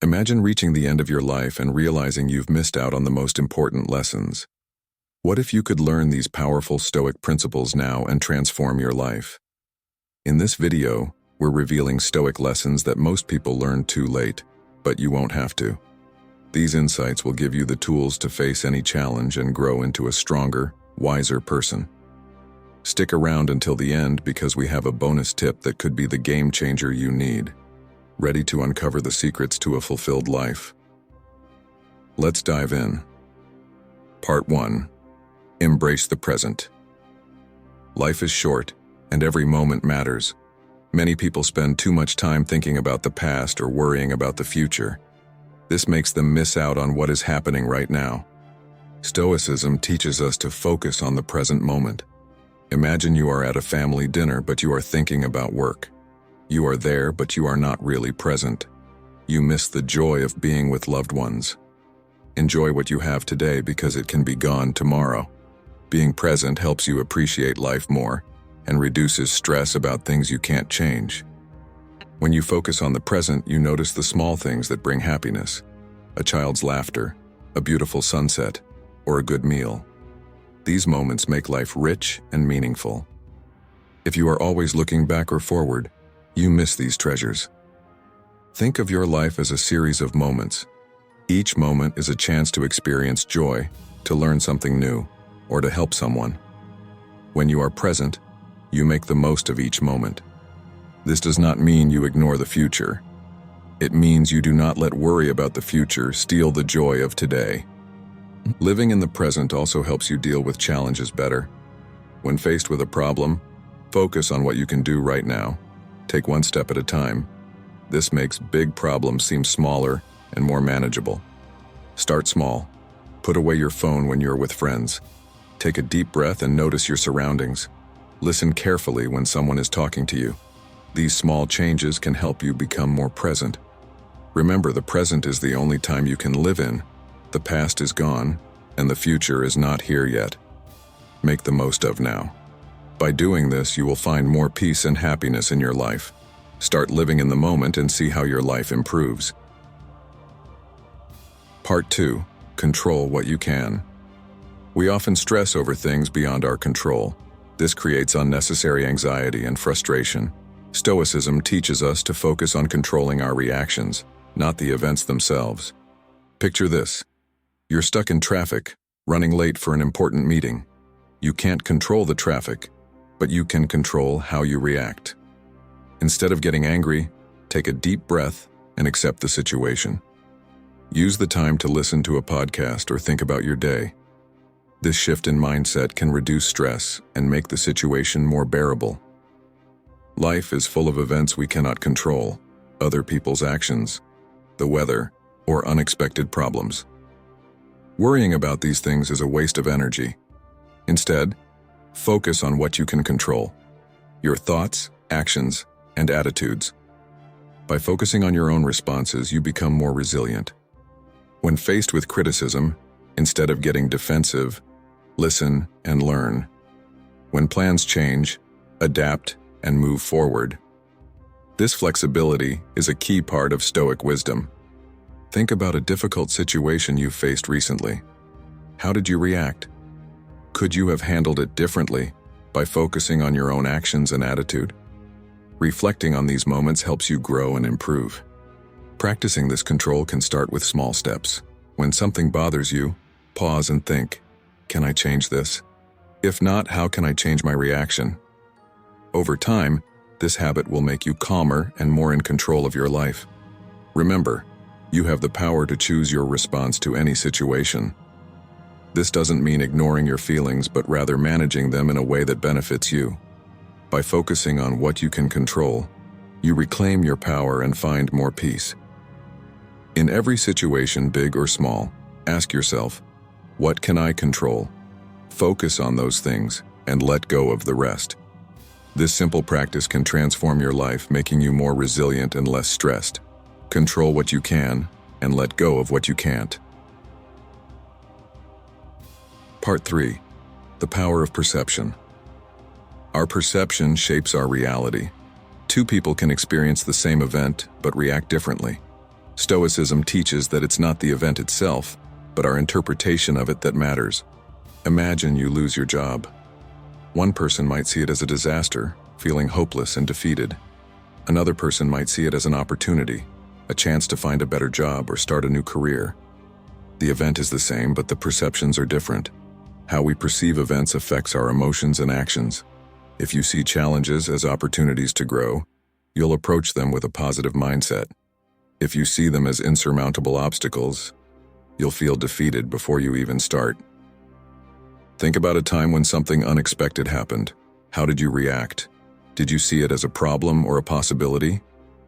Imagine reaching the end of your life and realizing you've missed out on the most important lessons. What if you could learn these powerful Stoic principles now and transform your life? In this video, we're revealing Stoic lessons that most people learn too late, but you won't have to. These insights will give you the tools to face any challenge and grow into a stronger, wiser person. Stick around until the end because we have a bonus tip that could be the game changer you need. Ready to uncover the secrets to a fulfilled life? Let's dive in. Part 1. Embrace the present. Life is short, and every moment matters. Many people spend too much time thinking about the past or worrying about the future. This makes them miss out on what is happening right now. Stoicism teaches us to focus on the present moment. Imagine you are at a family dinner, but you are thinking about work. You are there, but you are not really present. You miss the joy of being with loved ones. Enjoy what you have today because it can be gone tomorrow. Being present helps you appreciate life more and reduces stress about things you can't change. When you focus on the present, you notice the small things that bring happiness. A child's laughter, a beautiful sunset, or a good meal. These moments make life rich and meaningful. If you are always looking back or forward, you miss these treasures. Think of your life as a series of moments. Each moment is a chance to experience joy, to learn something new, or to help someone. When you are present, you make the most of each moment. This does not mean you ignore the future. It means you do not let worry about the future steal the joy of today. Living in the present also helps you deal with challenges better. When faced with a problem, focus on what you can do right now. Take one step at a time. This makes big problems seem smaller and more manageable. Start small. Put away your phone when you're with friends. Take a deep breath and notice your surroundings. Listen carefully when someone is talking to you. These small changes can help you become more present. Remember, the present is the only time you can live in. The past is gone, and the future is not here yet. Make the most of now. By doing this, you will find more peace and happiness in your life. Start living in the moment and see how your life improves. Part 2. Control what you can. We often stress over things beyond our control. This creates unnecessary anxiety and frustration. Stoicism teaches us to focus on controlling our reactions, not the events themselves. Picture this. You're stuck in traffic, running late for an important meeting. You can't control the traffic, but you can control how you react. Instead of getting angry, take a deep breath and accept the situation. Use the time to listen to a podcast or think about your day. This shift in mindset can reduce stress and make the situation more bearable. Life is full of events we cannot control, other people's actions, the weather, or unexpected problems. Worrying about these things is a waste of energy. Instead, focus on what you can control: your thoughts, actions, and attitudes. By focusing on your own responses, you become more resilient. When faced with criticism, instead of getting defensive, listen and learn. When plans change, adapt and move forward. This flexibility is a key part of Stoic wisdom. Think about a difficult situation you faced recently. How did you react? Could you have handled it differently by focusing on your own actions and attitude? Reflecting on these moments helps you grow and improve. Practicing this control can start with small steps. When something bothers you, pause and think, can I change this? If not, how can I change my reaction? Over time, this habit will make you calmer and more in control of your life. Remember, you have the power to choose your response to any situation. This doesn't mean ignoring your feelings, but rather managing them in a way that benefits you. By focusing on what you can control, you reclaim your power and find more peace. In every situation, big or small, ask yourself, what can I control? Focus on those things and let go of the rest. This simple practice can transform your life, making you more resilient and less stressed. Control what you can and let go of what you can't. Part 3. The power of perception. Our perception shapes our reality. Two people can experience the same event but react differently. Stoicism teaches that it's not the event itself, but our interpretation of it that matters. Imagine you lose your job. One person might see it as a disaster, feeling hopeless and defeated. Another person might see it as an opportunity, a chance to find a better job or start a new career. The event is the same, but the perceptions are different. How we perceive events affects our emotions and actions. If you see challenges as opportunities to grow, you'll approach them with a positive mindset. If you see them as insurmountable obstacles, you'll feel defeated before you even start. Think about a time when something unexpected happened. How did you react? Did you see it as a problem or a possibility?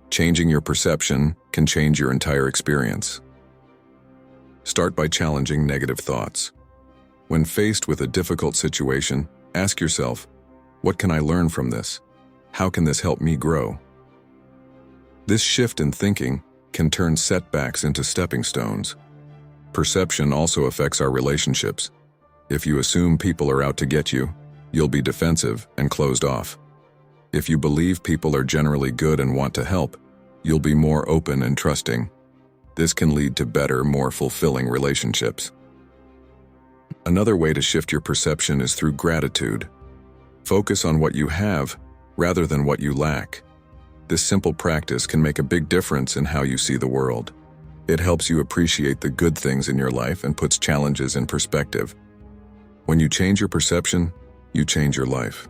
Changing your perception can change your entire experience. Start by challenging negative thoughts. When faced with a difficult situation, ask yourself, what can I learn from this? How can this help me grow? This shift in thinking can turn setbacks into stepping stones. Perception also affects our relationships. If you assume people are out to get you, you'll be defensive and closed off. If you believe people are generally good and want to help, you'll be more open and trusting. This can lead to better, more fulfilling relationships. Another way to shift your perception is through gratitude. Focus on what you have rather than what you lack. This simple practice can make a big difference in how you see the world. It helps you appreciate the good things in your life and puts challenges in perspective. When you change your perception, you change your life.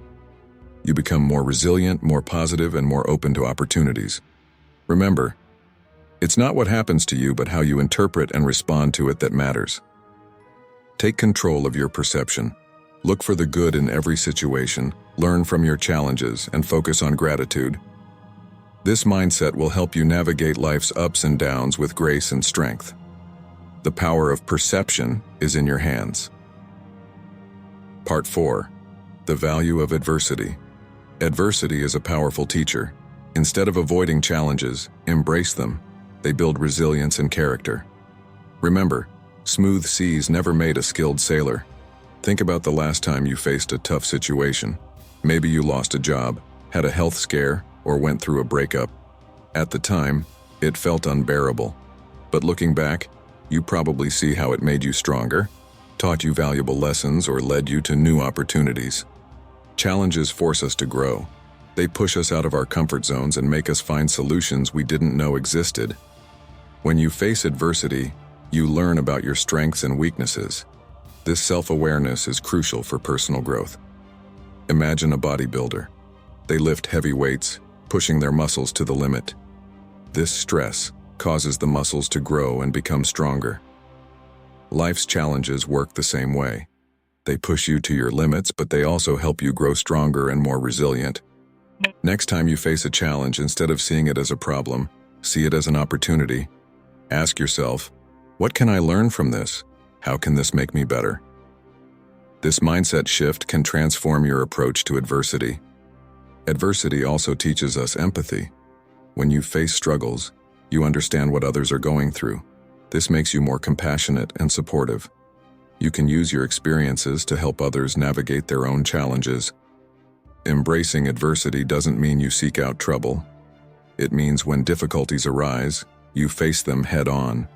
You become more resilient, more positive, and more open to opportunities. Remember, it's not what happens to you, but how you interpret and respond to it that matters. Take control of your perception. Look for the good in every situation, learn from your challenges, and focus on gratitude. This mindset will help you navigate life's ups and downs with grace and strength. The power of perception is in your hands. Part 4. The value of adversity. Adversity is a powerful teacher. Instead of avoiding challenges, embrace them. They build resilience and character. Remember, smooth seas never made a skilled sailor. Think about the last time you faced a tough situation. Maybe you lost a job, had a health scare, or went through a breakup. At the time, it felt unbearable. But looking back, you probably see how it made you stronger, taught you valuable lessons, or led you to new opportunities. Challenges force us to grow. They push us out of our comfort zones and make us find solutions we didn't know existed. When you face adversity, you learn about your strengths and weaknesses. This self-awareness is crucial for personal growth. Imagine a bodybuilder. They lift heavy weights, pushing their muscles to the limit. This stress causes the muscles to grow and become stronger. Life's challenges work the same way. They push you to your limits, but they also help you grow stronger and more resilient. Next time you face a challenge, instead of seeing it as a problem, see it as an opportunity. Ask yourself, what can I learn from this? How can this make me better? This mindset shift can transform your approach to adversity. Adversity also teaches us empathy. When you face struggles, you understand what others are going through. This makes you more compassionate and supportive. You can use your experiences to help others navigate their own challenges. Embracing adversity doesn't mean you seek out trouble. It means when difficulties arise, you face them head on.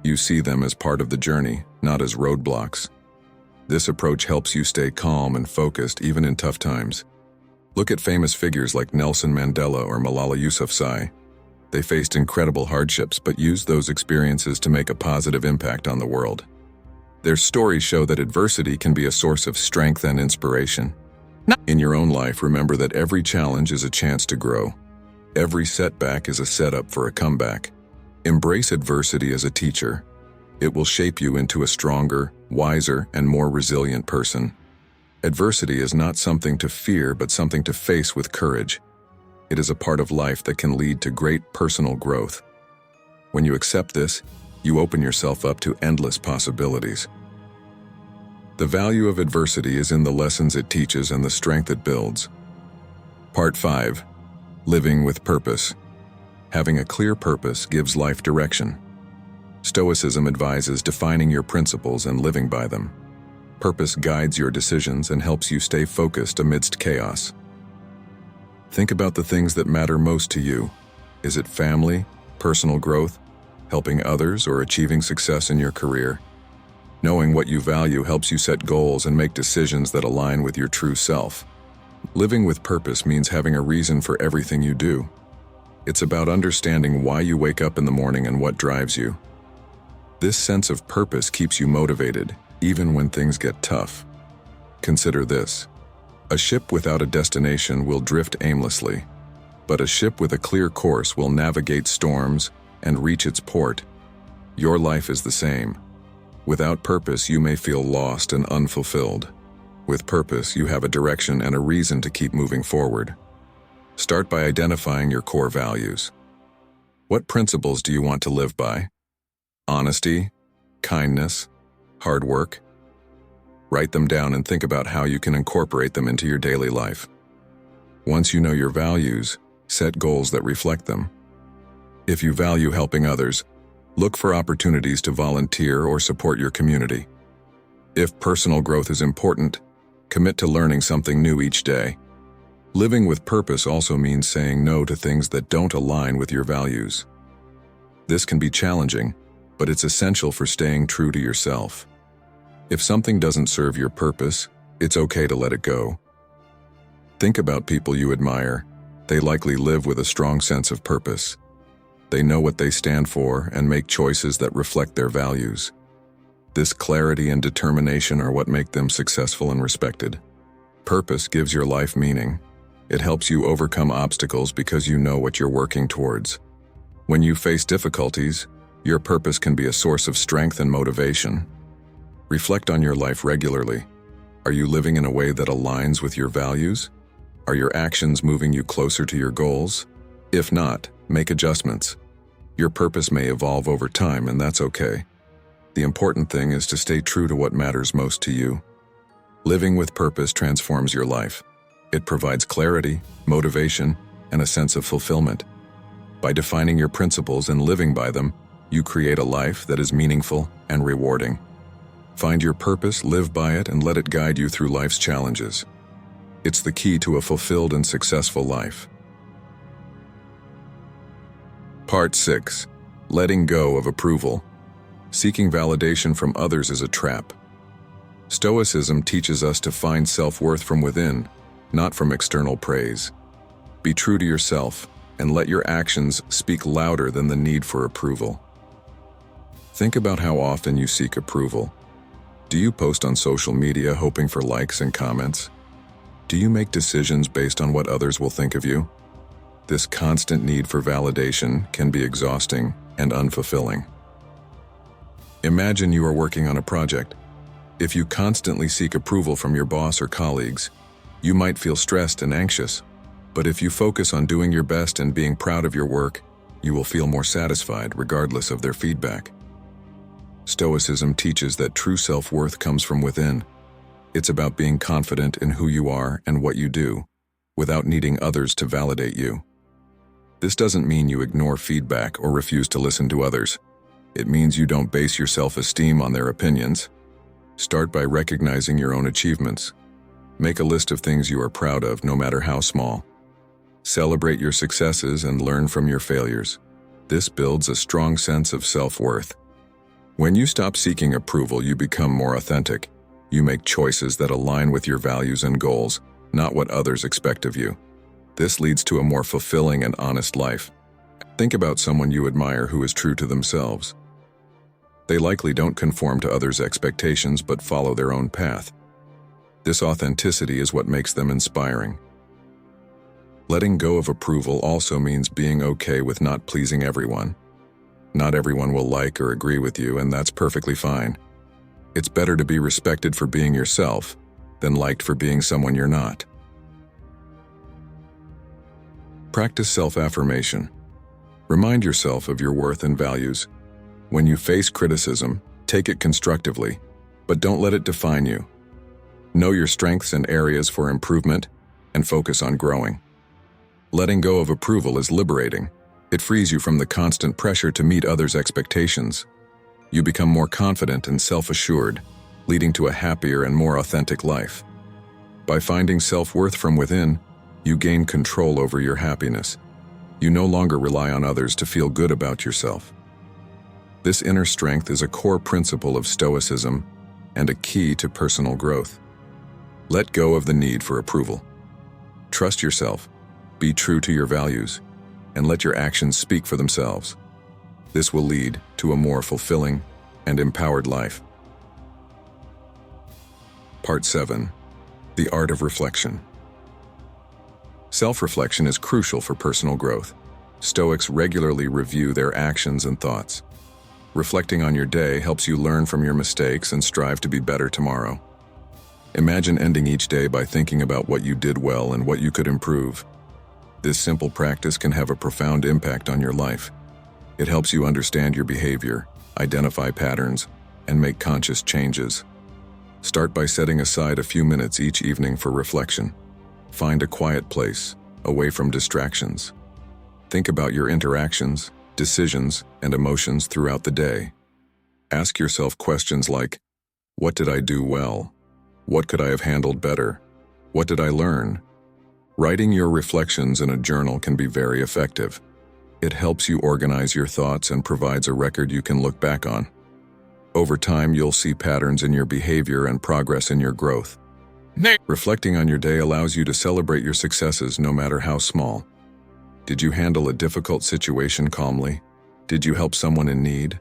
You see them as part of the journey, not as roadblocks. This approach helps you stay calm and focused even in tough times. Look at famous figures like Nelson Mandela or Malala Yousafzai. They faced incredible hardships but used those experiences to make a positive impact on the world. Their stories show that adversity can be a source of strength and inspiration. In your own life, remember that every challenge is a chance to grow. Every setback is a setup for a comeback. Embrace adversity as a teacher. It will shape you into a stronger, wiser, and more resilient person. Adversity is not something to fear, but something to face with courage. It is a part of life that can lead to great personal growth. When you accept this, you open yourself up to endless possibilities. The value of adversity is in the lessons it teaches and the strength it builds. Part 5. Living with purpose. Having a clear purpose gives life direction. Stoicism advises defining your principles and living by them. Purpose guides your decisions and helps you stay focused amidst chaos. Think about the things that matter most to you. Is it family, personal growth, helping others, or achieving success in your career. Knowing what you value helps you set goals and make decisions that align with your true self. Living with purpose means having a reason for everything you do. It's about understanding why you wake up in the morning and what drives you. This sense of purpose keeps you motivated, even when things get tough. Consider this. A ship without a destination will drift aimlessly, but a ship with a clear course will navigate storms and reach its port. Your life is the same. Without purpose, you may feel lost and unfulfilled. With purpose, you have a direction and a reason to keep moving forward. Start by identifying your core values. What principles do you want to live by? Honesty, kindness, hard work? Write them down and think about how you can incorporate them into your daily life. Once you know your values, set goals that reflect them. If you value helping others, look for opportunities to volunteer or support your community. If personal growth is important, commit to learning something new each day. Living with purpose also means saying no to things that don't align with your values. This can be challenging, but it's essential for staying true to yourself. If something doesn't serve your purpose, it's okay to let it go. Think about people you admire. They likely live with a strong sense of purpose. They know what they stand for and make choices that reflect their values. This clarity and determination are what make them successful and respected. Purpose gives your life meaning. It helps you overcome obstacles because you know what you're working towards. When you face difficulties, your purpose can be a source of strength and motivation. Reflect on your life regularly. Are you living in a way that aligns with your values? Are your actions moving you closer to your goals? If not, make adjustments. Your purpose may evolve over time, and that's okay. The important thing is to stay true to what matters most to you. Living with purpose transforms your life. It provides clarity, motivation, and a sense of fulfillment. By defining your principles and living by them, you create a life that is meaningful and rewarding. Find your purpose, live by it, and let it guide you through life's challenges. It's the key to a fulfilled and successful life. Part 6. Letting go of approval. Seeking validation from others is a trap. Stoicism teaches us to find self-worth from within, not from external praise. Be true to yourself, and let your actions speak louder than the need for approval. Think about how often you seek approval. Do you post on social media hoping for likes and comments? Do you make decisions based on what others will think of you? This constant need for validation can be exhausting and unfulfilling. Imagine you are working on a project. If you constantly seek approval from your boss or colleagues, you might feel stressed and anxious. But if you focus on doing your best and being proud of your work, you will feel more satisfied regardless of their feedback. Stoicism teaches that true self-worth comes from within. It's about being confident in who you are and what you do, without needing others to validate you. This doesn't mean you ignore feedback or refuse to listen to others. It means you don't base your self-esteem on their opinions. Start by recognizing your own achievements. Make a list of things you are proud of, no matter how small. Celebrate your successes and learn from your failures. This builds a strong sense of self-worth. When you stop seeking approval, you become more authentic. You make choices that align with your values and goals, not what others expect of you. This leads to a more fulfilling and honest life. Think about someone you admire who is true to themselves. They likely don't conform to others' expectations but follow their own path. This authenticity is what makes them inspiring. Letting go of approval also means being okay with not pleasing everyone. Not everyone will like or agree with you, and that's perfectly fine. It's better to be respected for being yourself than liked for being someone you're not. Practice self-affirmation. Remind yourself of your worth and values. When you face criticism, take it constructively, but don't let it define you. Know your strengths and areas for improvement, and focus on growing. Letting go of approval is liberating. It frees you from the constant pressure to meet others' expectations. You become more confident and self-assured, leading to a happier and more authentic life. By finding self-worth from within, you gain control over your happiness. You no longer rely on others to feel good about yourself. This inner strength is a core principle of Stoicism and a key to personal growth. Let go of the need for approval. Trust yourself, be true to your values, and let your actions speak for themselves. This will lead to a more fulfilling and empowered life. Part 7. The Art of Reflection. Self-reflection is crucial for personal growth. Stoics regularly review their actions and thoughts. Reflecting on your day helps you learn from your mistakes and strive to be better tomorrow. Imagine ending each day by thinking about what you did well and what you could improve. This simple practice can have a profound impact on your life. It helps you understand your behavior, identify patterns, and make conscious changes. Start by setting aside a few minutes each evening for reflection. Find a quiet place, away from distractions. Think about your interactions, decisions, and emotions throughout the day. Ask yourself questions like, what did I do well? What could I have handled better? What did I learn? Writing your reflections in a journal can be very effective. It helps you organize your thoughts and provides a record you can look back on. Over time, you'll see patterns in your behavior and progress in your growth. Reflecting on your day allows you to celebrate your successes no matter how small. Did you handle a difficult situation calmly? Did you help someone in need?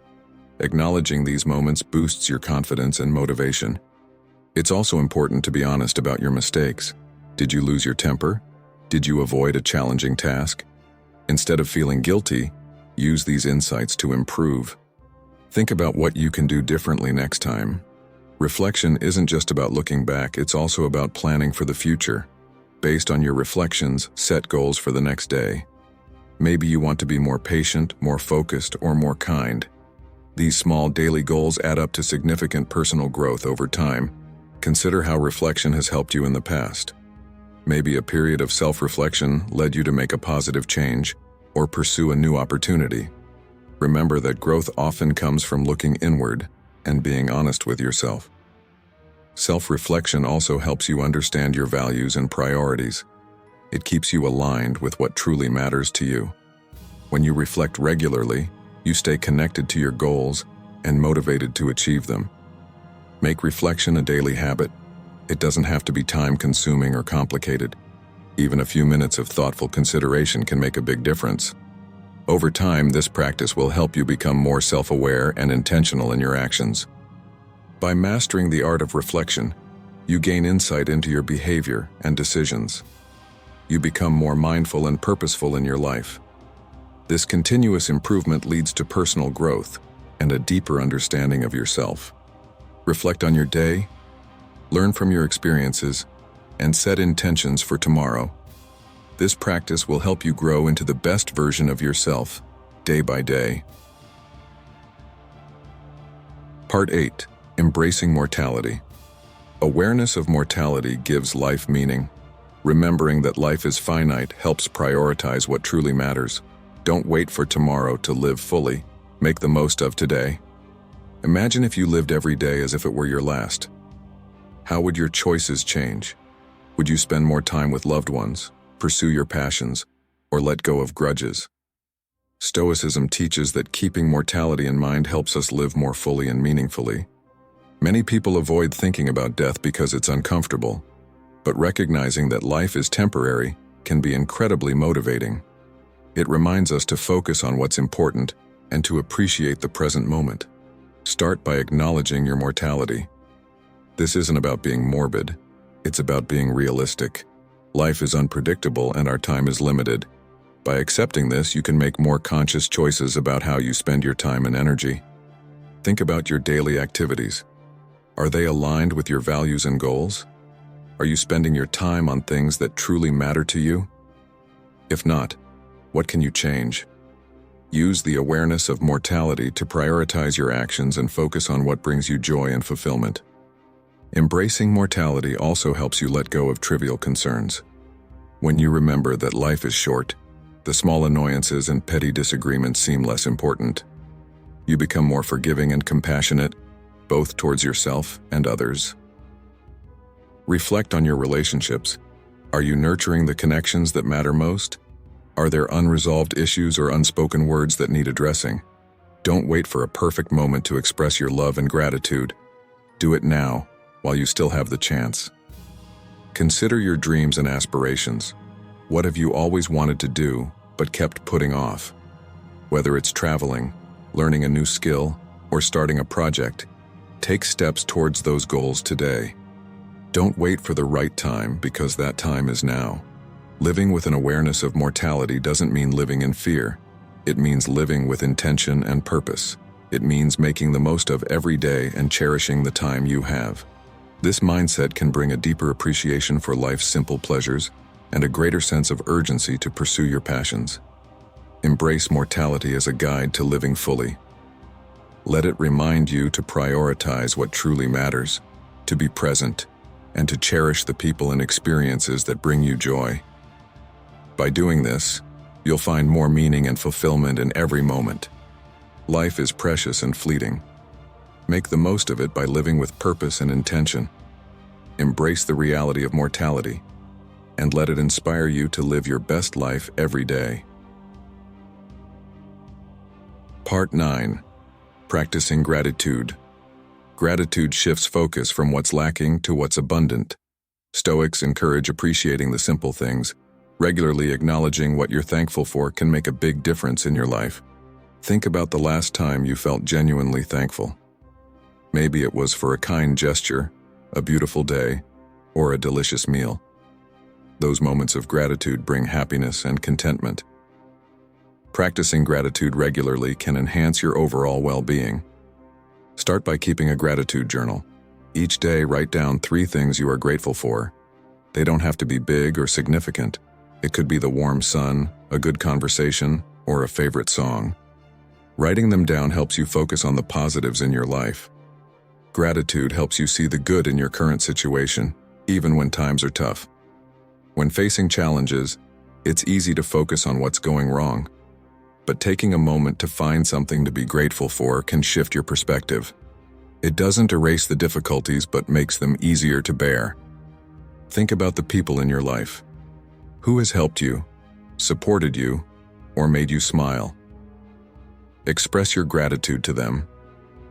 Acknowledging these moments boosts your confidence and motivation. It's also important to be honest about your mistakes. Did you lose your temper? Did you avoid a challenging task? Instead of feeling guilty, use these insights to improve. Think about what you can do differently next time. Reflection isn't just about looking back, it's also about planning for the future. Based on your reflections, set goals for the next day. Maybe you want to be more patient, more focused, or more kind. These small daily goals add up to significant personal growth over time. Consider how reflection has helped you in the past. Maybe a period of self-reflection led you to make a positive change or pursue a new opportunity. Remember that growth often comes from looking inward and being honest with yourself. Self-reflection also helps you understand your values and priorities. It keeps you aligned with what truly matters to you. When you reflect regularly, you stay connected to your goals and motivated to achieve them. Make reflection a daily habit. It doesn't have to be time-consuming or complicated. Even a few minutes of thoughtful consideration can make a big difference. Over time, this practice will help you become more self-aware and intentional in your actions. By mastering the art of reflection, you gain insight into your behavior and decisions. You become more mindful and purposeful in your life. This continuous improvement leads to personal growth and a deeper understanding of yourself. Reflect on your day, learn from your experiences, and set intentions for tomorrow. This practice will help you grow into the best version of yourself, day by day. Part 8. Embracing mortality. Awareness of mortality gives life meaning. Remembering that life is finite helps prioritize what truly matters. Don't wait for tomorrow to live fully. Make the most of today. Imagine if you lived every day as if it were your last. How would your choices change? Would you spend more time with loved ones, pursue your passions, or let go of grudges? Stoicism teaches that keeping mortality in mind helps us live more fully and meaningfully. Many people avoid thinking about death because it's uncomfortable, but recognizing that life is temporary can be incredibly motivating. It reminds us to focus on what's important and to appreciate the present moment. Start by acknowledging your mortality. This isn't about being morbid, it's about being realistic. Life is unpredictable and our time is limited. By accepting this, you can make more conscious choices about how you spend your time and energy. Think about your daily activities. Are they aligned with your values and goals? Are you spending your time on things that truly matter to you? If not, what can you change? Use the awareness of mortality to prioritize your actions and focus on what brings you joy and fulfillment. Embracing mortality also helps you let go of trivial concerns. When you remember that life is short, the small annoyances and petty disagreements seem less important. You become more forgiving and compassionate, both towards yourself and others. Reflect on your relationships. Are you nurturing the connections that matter most? Are there unresolved issues or unspoken words that need addressing? Don't wait for a perfect moment to express your love and gratitude. Do it now, while you still have the chance. Consider your dreams and aspirations. What have you always wanted to do, but kept putting off? Whether it's traveling, learning a new skill, or starting a project, take steps towards those goals today. Don't wait for the right time, because that time is now. Living with an awareness of mortality doesn't mean living in fear. It means living with intention and purpose. It means making the most of every day and cherishing the time you have. This mindset can bring a deeper appreciation for life's simple pleasures and a greater sense of urgency to pursue your passions. Embrace mortality as a guide to living fully. Let it remind you to prioritize what truly matters, to be present, and to cherish the people and experiences that bring you joy. By doing this, you'll find more meaning and fulfillment in every moment. Life is precious and fleeting. Make the most of it by living with purpose and intention. Embrace the reality of mortality, and let it inspire you to live your best life every day. Part 9. Practicing gratitude. Gratitude shifts focus from what's lacking to what's abundant. Stoics encourage appreciating the simple things. Regularly acknowledging what you're thankful for can make a big difference in your life. Think about the last time you felt genuinely thankful. Maybe it was for a kind gesture, a beautiful day, or a delicious meal. Those moments of gratitude bring happiness and contentment. Practicing gratitude regularly can enhance your overall well-being. Start by keeping a gratitude journal. Each day, write down 3 things you are grateful for. They don't have to be big or significant. It could be the warm sun, a good conversation, or a favorite song. Writing them down helps you focus on the positives in your life. Gratitude helps you see the good in your current situation, even when times are tough. When facing challenges, it's easy to focus on what's going wrong. But taking a moment to find something to be grateful for can shift your perspective. It doesn't erase the difficulties, but makes them easier to bear. Think about the people in your life. Who has helped you, supported you, or made you smile? Express your gratitude to them.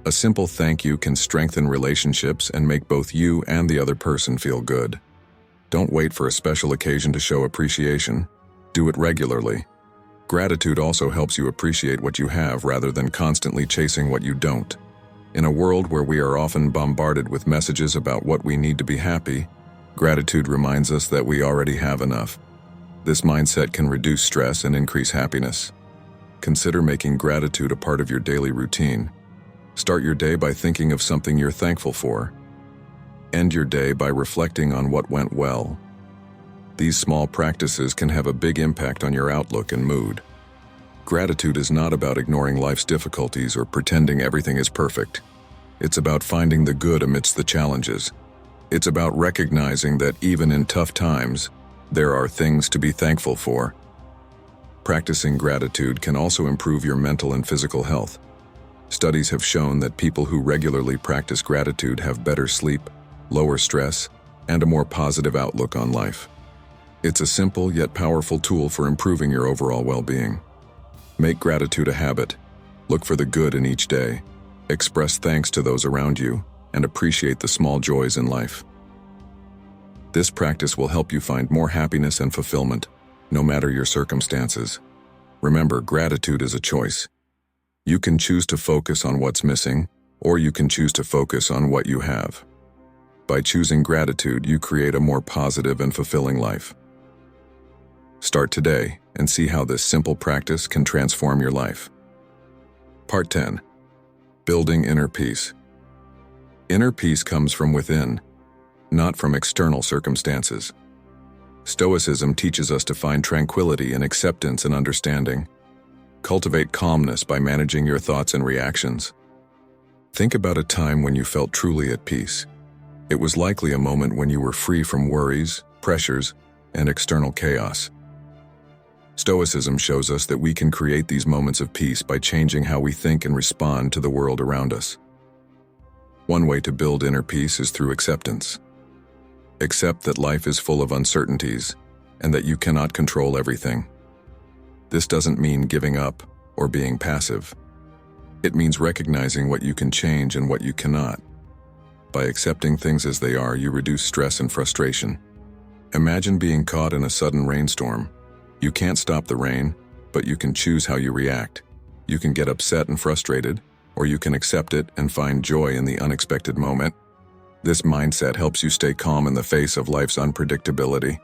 A simple thank you can strengthen relationships and make both you and the other person feel good. Don't wait for a special occasion to show appreciation. Do it regularly. Gratitude also helps you appreciate what you have rather than constantly chasing what you don't. In a world where we are often bombarded with messages about what we need to be happy, gratitude reminds us that we already have enough. This mindset can reduce stress and increase happiness. Consider making gratitude a part of your daily routine. Start your day by thinking of something you're thankful for. End your day by reflecting on what went well. These small practices can have a big impact on your outlook and mood. Gratitude is not about ignoring life's difficulties or pretending everything is perfect. It's about finding the good amidst the challenges. It's about recognizing that even in tough times, there are things to be thankful for. Practicing gratitude can also improve your mental and physical health. Studies have shown that people who regularly practice gratitude have better sleep, lower stress, and a more positive outlook on life. It's a simple yet powerful tool for improving your overall well-being. Make gratitude a habit. Look for the good in each day. Express thanks to those around you, and appreciate the small joys in life. This practice will help you find more happiness and fulfillment, no matter your circumstances. Remember, gratitude is a choice. You can choose to focus on what's missing, or you can choose to focus on what you have. By choosing gratitude, you create a more positive and fulfilling life. Start today and see how this simple practice can transform your life. Part 10. Building inner peace. Inner peace comes from within, not from external circumstances. Stoicism teaches us to find tranquility in acceptance and understanding. Cultivate calmness by managing your thoughts and reactions. Think about a time when you felt truly at peace. It was likely a moment when you were free from worries, pressures, and external chaos. Stoicism shows us that we can create these moments of peace by changing how we think and respond to the world around us. One way to build inner peace is through acceptance. Accept that life is full of uncertainties and that you cannot control everything. This doesn't mean giving up or being passive. It means recognizing what you can change and what you cannot. By accepting things as they are, you reduce stress and frustration. Imagine being caught in a sudden rainstorm. You can't stop the rain, but you can choose how you react. You can get upset and frustrated, or you can accept it and find joy in the unexpected moment. This mindset helps you stay calm in the face of life's unpredictability.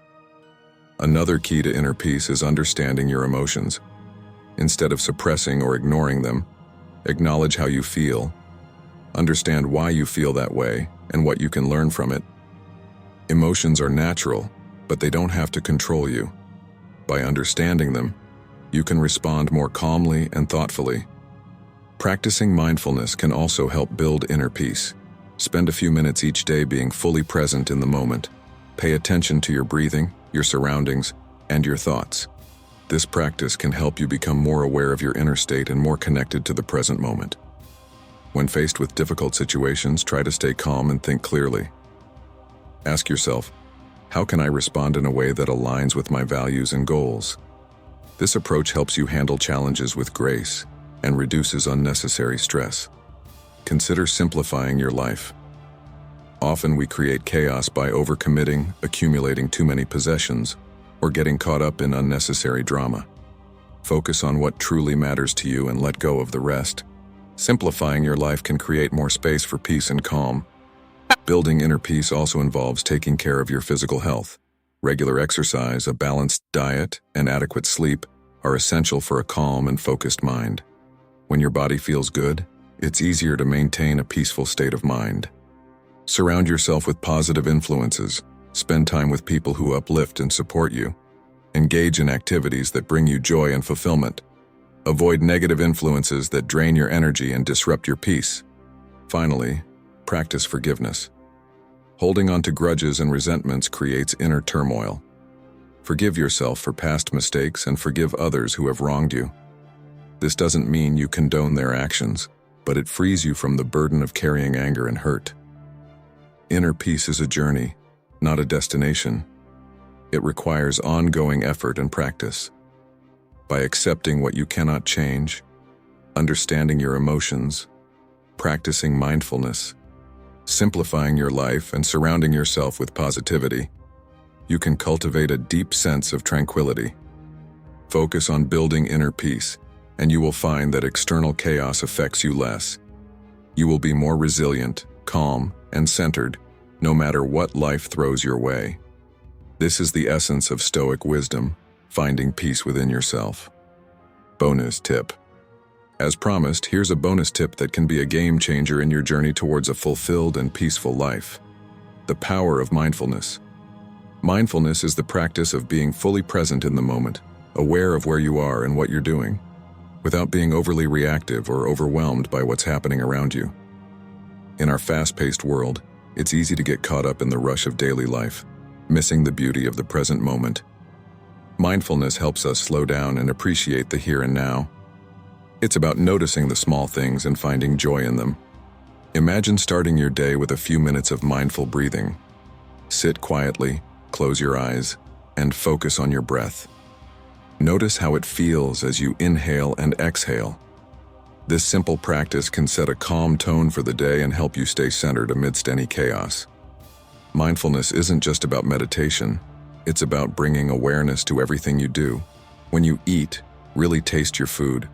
Another key to inner peace is understanding your emotions. Instead of suppressing or ignoring them, acknowledge how you feel. Understand why you feel that way and what you can learn from it. Emotions are natural, but they don't have to control you. By understanding them, you can respond more calmly and thoughtfully. Practicing mindfulness can also help build inner peace. Spend a few minutes each day being fully present in the moment. Pay attention to your breathing, your surroundings, and your thoughts. This practice can help you become more aware of your inner state and more connected to the present moment. When faced with difficult situations, try to stay calm and think clearly. Ask yourself, how can I respond in a way that aligns with my values and goals? This approach helps you handle challenges with grace and reduces unnecessary stress. Consider simplifying your life. Often we create chaos by overcommitting, accumulating too many possessions, or getting caught up in unnecessary drama. Focus on what truly matters to you and let go of the rest. Simplifying your life can create more space for peace and calm. Building inner peace also involves taking care of your physical health. Regular exercise, a balanced diet, and adequate sleep are essential for a calm and focused mind. When your body feels good, it's easier to maintain a peaceful state of mind. Surround yourself with positive influences. Spend time with people who uplift and support you. Engage in activities that bring you joy and fulfillment. Avoid negative influences that drain your energy and disrupt your peace. Finally, practice forgiveness. Holding on to grudges and resentments creates inner turmoil. Forgive yourself for past mistakes and forgive others who have wronged you. This doesn't mean you condone their actions, but it frees you from the burden of carrying anger and hurt. Inner peace is a journey, not a destination. It requires ongoing effort and practice. By accepting what you cannot change, understanding your emotions, practicing mindfulness, simplifying your life, and surrounding yourself with positivity, you can cultivate a deep sense of tranquility. Focus on building inner peace, and you will find that external chaos affects you less. You will be more resilient, calm, and centered, no matter what life throws your way. This is the essence of Stoic wisdom, finding peace within yourself. Bonus tip. As promised, here's a bonus tip that can be a game changer in your journey towards a fulfilled and peaceful life. The power of mindfulness. Mindfulness is the practice of being fully present in the moment, aware of where you are and what you're doing, without being overly reactive or overwhelmed by what's happening around you. In our fast-paced world, it's easy to get caught up in the rush of daily life, missing the beauty of the present moment. Mindfulness helps us slow down and appreciate the here and now. It's about noticing the small things and finding joy in them. Imagine starting your day with a few minutes of mindful breathing. Sit quietly, close your eyes, and focus on your breath. Notice how it feels as you inhale and exhale. This simple practice can set a calm tone for the day and help you stay centered amidst any chaos. Mindfulness isn't just about meditation. It's about bringing awareness to everything you do. When you eat, really taste your food.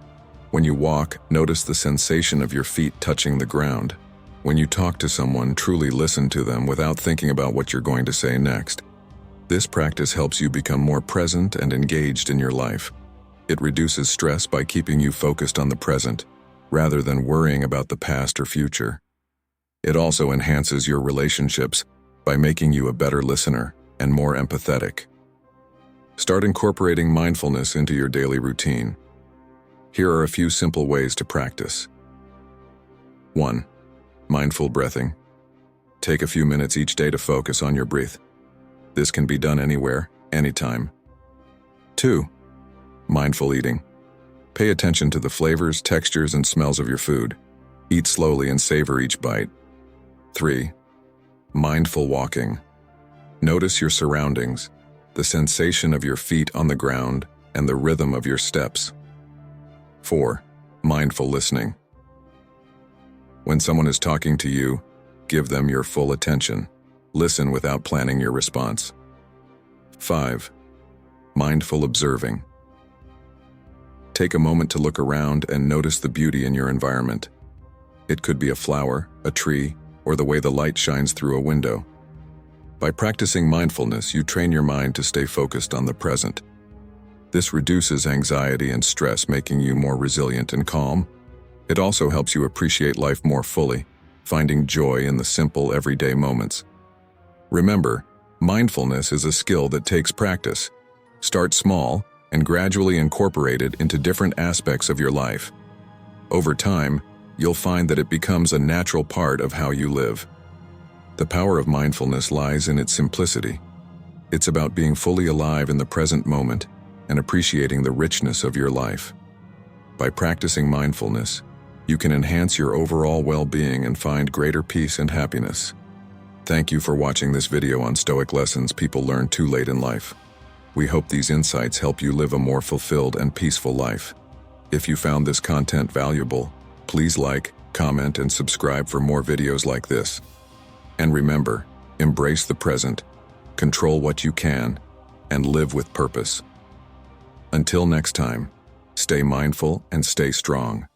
When you walk, notice the sensation of your feet touching the ground. When you talk to someone, truly listen to them without thinking about what you're going to say next. This practice helps you become more present and engaged in your life. It reduces stress by keeping you focused on the present, rather than worrying about the past or future. It also enhances your relationships by making you a better listener and more empathetic. Start incorporating mindfulness into your daily routine. Here are a few simple ways to practice. 1. Mindful breathing. Take a few minutes each day to focus on your breath. This can be done anywhere, anytime. 2. Mindful eating. Pay attention to the flavors, textures, and smells of your food. Eat slowly and savor each bite. 3. Mindful walking. Notice your surroundings, the sensation of your feet on the ground, and the rhythm of your steps. 4. Mindful listening. When someone is talking to you, give them your full attention. Listen without planning your response. 5. Mindful observing. Take a moment to look around and notice the beauty in your environment. It could be a flower, a tree, or the way the light shines through a window. By practicing mindfulness, you train your mind to stay focused on the present. This reduces anxiety and stress, making you more resilient and calm. It also helps you appreciate life more fully, finding joy in the simple, everyday moments. Remember, mindfulness is a skill that takes practice. Start small and gradually incorporate it into different aspects of your life. Over time, you'll find that it becomes a natural part of how you live. The power of mindfulness lies in its simplicity. It's about being fully alive in the present moment and appreciating the richness of your life. By practicing mindfulness, you can enhance your overall well-being and find greater peace and happiness. Thank you for watching this video on Stoic lessons people learn too late in life. We hope these insights help you live a more fulfilled and peaceful life. If you found this content valuable, please like, comment, and subscribe for more videos like this. And remember, embrace the present, control what you can, and live with purpose. Until next time, stay mindful and stay strong.